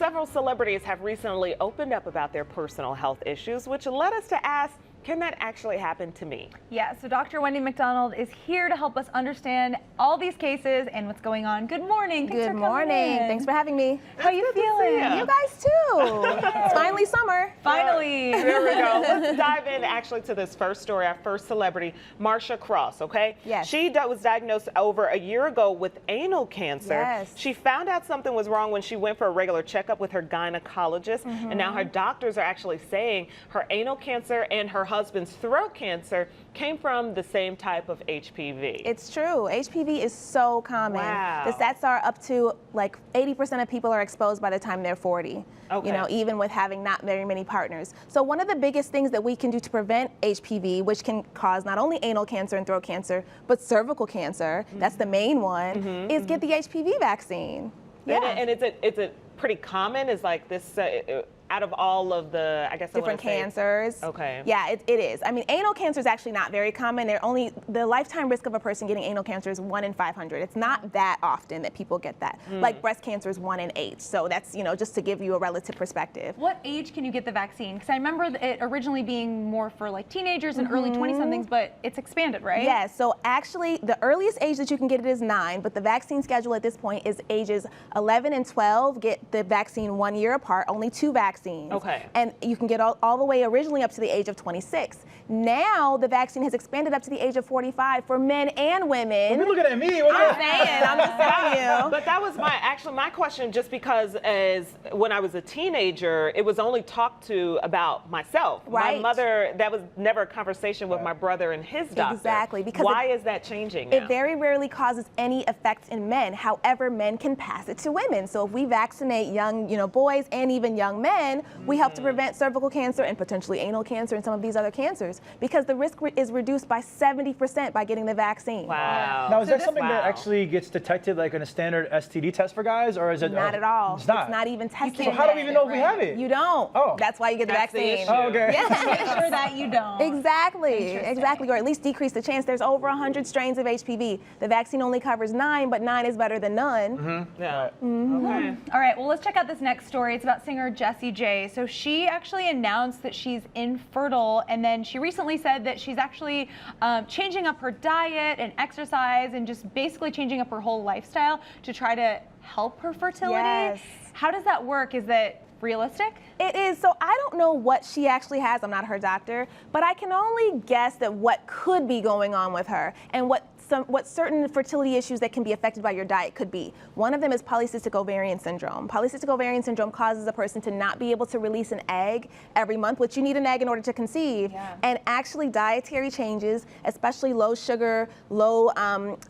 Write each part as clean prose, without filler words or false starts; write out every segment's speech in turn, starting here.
several celebrities have recently opened up about their personal health issues, which led us to ask, can that actually happen to me? Yeah, so Dr. Wendy McDonald is here to help us understand all these cases and what's going on. Good morning. Thanks for coming in. Thanks for having me. How you feeling? You guys too. It's finally summer. Finally. There we go. Let's dive in actually to this first story, our first celebrity, Marcia Cross, okay? Yes. She was diagnosed over a year ago with anal cancer. Yes. She found out something was wrong when she went for a regular checkup with her gynecologist, and now her doctors are actually saying her anal cancer and her husband's throat cancer came from the same type of HPV. It's true. HPV is so common. Wow. The stats are up to like 80% of people are exposed by the time they're 40. Okay. You know, even with having not very many partners. So one of the biggest things that we can do to prevent HPV, which can cause not only anal cancer and throat cancer, but cervical cancer, that's the main one, is get the HPV vaccine. Yeah. And is it pretty common? Is like this out of all of the, I guess different cancers. Okay. Yeah, it is. I mean, anal cancer is actually not very common. The lifetime risk of a person getting anal cancer is 1 in 500. It's not that often that people get that. Like breast cancer is 1 in 8. So that's, you know, just to give you a relative perspective. What age can you get the vaccine? Because I remember it originally being more for like teenagers and early 20-somethings, but it's expanded, right? Yeah, so actually the earliest age that you can get it is 9, but the vaccine schedule at this point is ages 11 and 12 get the vaccine 1 year apart, only 2 vaccines. Okay. And you can get all the way originally up to the age of 26. Now the vaccine has expanded up to the age of 45 for men and women. You're looking at me. I'm just telling you. But that was my question, just because as when I was a teenager, it was only talked to about myself. Right. My mother, that was never a conversation with my brother and his doctor. Exactly. Because why is that changing now? It very rarely causes any effects in men. However, men can pass it to women. So if we vaccinate young, boys and even young men, we help to prevent cervical cancer and potentially anal cancer and some of these other cancers, because the risk is reduced by 70% by getting the vaccine. Wow. Now, is that something that actually gets detected like in a standard STD test for guys, or is it not at all? It's not. It's not even tested. So how do we even know if we have it? You don't. Oh. That's why you get the That's the vaccine. issue. Oh, okay. Yeah. Make sure that you don't. Exactly, or at least decrease the chance. There's over 100 strains of HPV. The vaccine only covers 9, but 9 is better than none. Yeah. Okay. All right, well, let's check out this next story. It's about singer Jessie J. So she actually announced that she's infertile, and then she recently said that she's actually changing up her diet and exercise and just basically changing up her whole lifestyle to try to help her fertility. Yes. How does that work? Is that realistic? It is. So I don't know what she actually has. I'm not her doctor, but I can only guess that what could be going on with her and what certain fertility issues that can be affected by your diet could be. One of them is polycystic ovarian syndrome. Polycystic ovarian syndrome causes a person to not be able to release an egg every month, which you need an egg in order to conceive. Yeah. And actually dietary changes, especially low sugar, low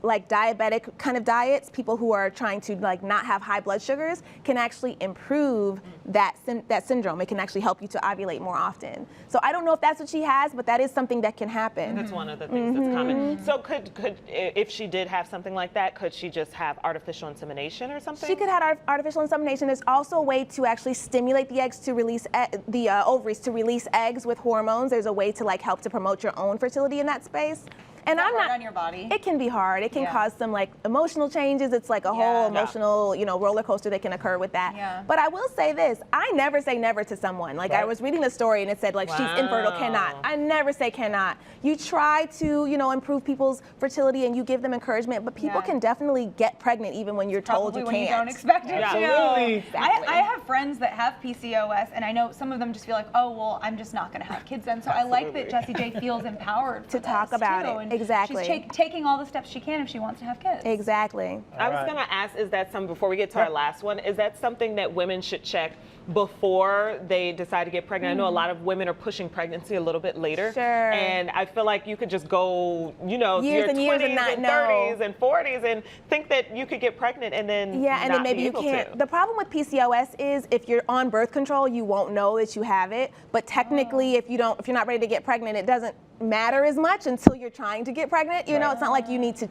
like diabetic kind of diets, people who are trying to like not have high blood sugars, can actually improve that syndrome. It can actually help you to ovulate more often. So I don't know if that's what she has, but that is something that can happen. That's one of the things that's common. So could if she did have something like that, could she just have artificial insemination or something? She could have artificial insemination. There's also a way to actually stimulate the eggs to release the ovaries to release eggs with hormones. There's a way to like help to promote your own fertility in that space. And I'm not on your body. It can be hard. It can cause some like emotional changes. It's like a whole emotional, roller coaster that can occur with that. Yeah. But I will say this: I never say never to someone. Like I was reading the story and it said like she's infertile, cannot. I never say cannot. You try to improve people's fertility and you give them encouragement. But people can definitely get pregnant even when you're told you Probably can't. when you don't expect it Absolutely. to. I have friends that have PCOS, and I know some of them just feel like, oh well, I'm just not going to have kids then. So I like that Jessie J feels empowered to talk about it. And exactly. She's taking all the steps she can if she wants to have kids. Exactly. I was going to ask, is that something, before we get to our last one, is that something that women should check before they decide to get pregnant? I know a lot of women are pushing pregnancy a little bit later. Sure. And I feel like you could just go, years your and 20s years and not know. 30s and 40s and think that you could get pregnant and then and then maybe you can't. The problem with PCOS is if you're on birth control, you won't know that you have it. But technically, if you're not ready to get pregnant, it doesn't matter as much until you're trying to get pregnant. You know, it's not like you need to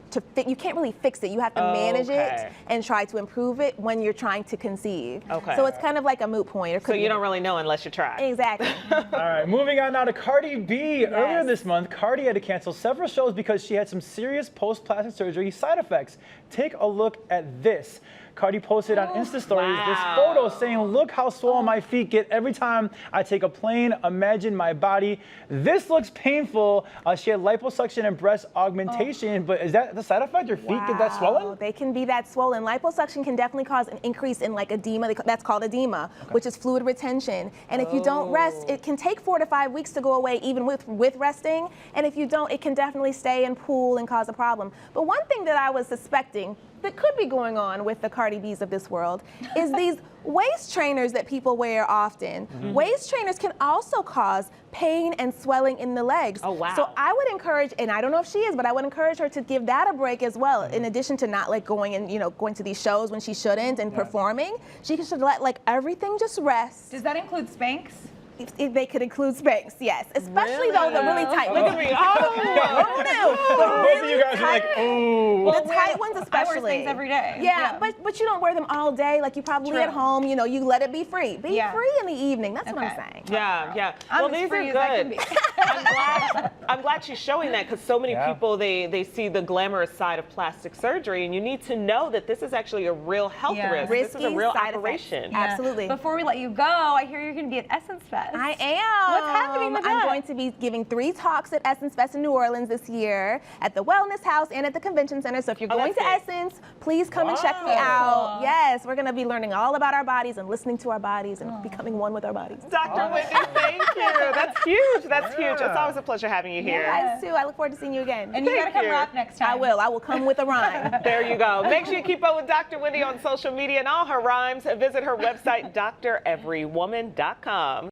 you can't really fix it. You have to manage it and try to improve it when you're trying to conceive. Okay. So it's kind of like a moot point. So you don't really know unless you try. Exactly. All right, moving on now to Cardi B. Earlier this month, Cardi had to cancel several shows because she had some serious post-plastic surgery side effects. Take a look at this. Cardi posted on Insta stories this photo saying, "Look how swollen my feet get every time I take a plane. Imagine my body. This looks painful." She had liposuction and breast augmentation, but is that the side effect? Your feet get that swollen? They can be that swollen. Liposuction can definitely cause an increase in like edema. That's called edema, which is fluid retention. And if you don't rest, it can take 4 to 5 weeks to go away, even with resting. And if you don't, it can definitely stay and pool and cause a problem. But one thing that I was suspecting that could be going on with the Cardi B's of this world is these waist trainers that people wear often. Waist trainers can also cause pain and swelling in the legs. Oh, wow. So I would encourage, and I don't know if she is, but I would encourage her to give that a break as well. In addition to not like going and going to these shows when she shouldn't and performing, she should let like everything just rest. Does that include Spanx? If they could include Spanx, yes. Especially though the really tight Look ones. at me. Oh, Both of you guys are like, ooh. The tight ones especially. I wear Spanx every day. Yeah, but you don't wear them all day. Like you probably at home, you let it be free. Be free in the evening. That's what I'm saying. Yeah. I'm Well, as these free are as I can good. be. I'm glad she's showing that because so many people, they see the glamorous side of plastic surgery, and you need to know that this is actually a real health risk. This is a real side operation. effects. Absolutely. Before we let you go, I hear you're going to be at Essence Fest. I am. What's happening with I'm that? going to be giving 3 talks at Essence Fest in New Orleans this year, at the Wellness House and at the Convention Center. So if you're going to Essence, please come and check me out. Yes, we're going to be learning all about our bodies and listening to our bodies and becoming one with our bodies. Dr. Wendy, thank you. That's huge. That's huge. It's always a pleasure having you here. You guys too. I look forward to seeing you again. And you got to come rock next time. I will. I will come with a rhyme. There you go. Make sure you keep up with Dr. Wendy on social media and all her rhymes. Visit her website, dreverywoman.com.